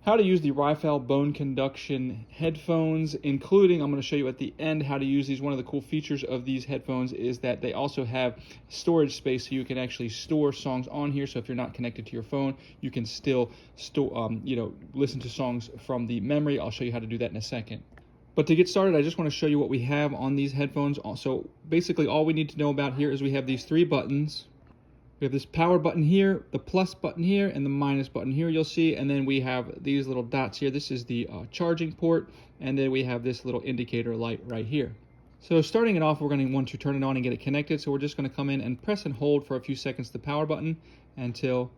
how to use the Rhyfell Bone Conduction Headphones, including, I'm going to show you at the end how to use these. One of the cool features of these headphones is that they also have storage space, so you can actually store songs on here. So if you're not connected to your phone, you can still listen to songs from the memory. I'll show you how to do that in a second. But to get started, I just want to show you what we have on these headphones. So basically all we need to know about here is we have these three buttons. We have this power button here, the plus button here, and the minus button here, you'll see. And then we have these little dots here. This is the charging port. And then we have this little indicator light right here. So starting it off, we're going to want to turn it on and get it connected. So we're just going to come in and press and hold for a few seconds the power button until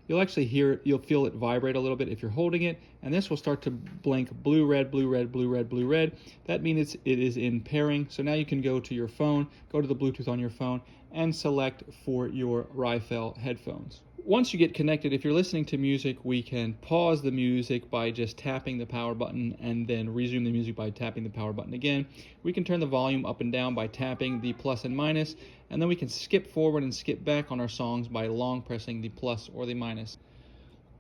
you'll actually hear it, you'll feel it vibrate a little bit if you're holding it. And this will start to blink blue, red, blue, red, blue, red, blue, red. That means it is in pairing. So now you can go to your phone, go to the Bluetooth on your phone, and select for your Rhyfell headphones. Once you get connected, if you're listening to music, we can pause the music by just tapping the power button and then resume the music by tapping the power button again. We can turn the volume up and down by tapping the plus and minus, and then we can skip forward and skip back on our songs by long pressing the plus or the minus.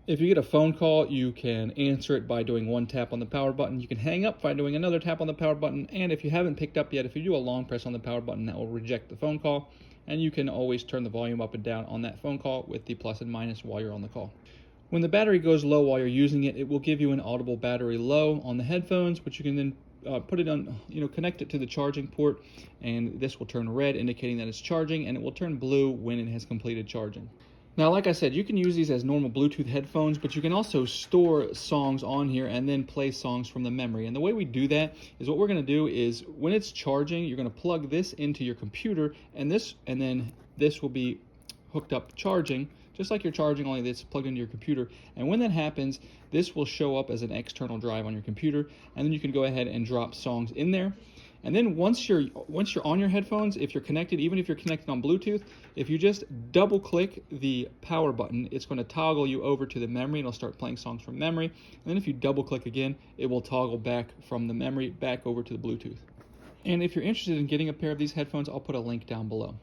If you get a phone call, you can answer it by doing one tap on the power button. You can hang up by doing another tap on the power button, and if you haven't picked up yet, if you do a long press on the power button, that will reject the phone call. And you can always turn the volume up and down on that phone call with the plus and minus while you're on the call. When the battery goes low while you're using it, it will give you an audible battery low on the headphones, which you can then put it on, connect it to the charging port, and this will turn red, indicating that it's charging, and it will turn blue when it has completed charging. Now, like I said, you can use these as normal Bluetooth headphones, but you can also store songs on here and then play songs from the memory. And the way we do that is what we're going to do is when it's charging, you're going to plug this into your computer, and then this will be hooked up charging, just like you're charging, only this plugged into your computer. And when that happens, this will show up as an external drive on your computer, and then you can go ahead and drop songs in there. And then once you're on your headphones, if you're connected, even if you're connected on Bluetooth, if you just double click the power button, it's going to toggle you over to the memory, and it'll start playing songs from memory. And then if you double click again, it will toggle back from the memory back over to the Bluetooth. And if you're interested in getting a pair of these headphones, I'll put a link down below.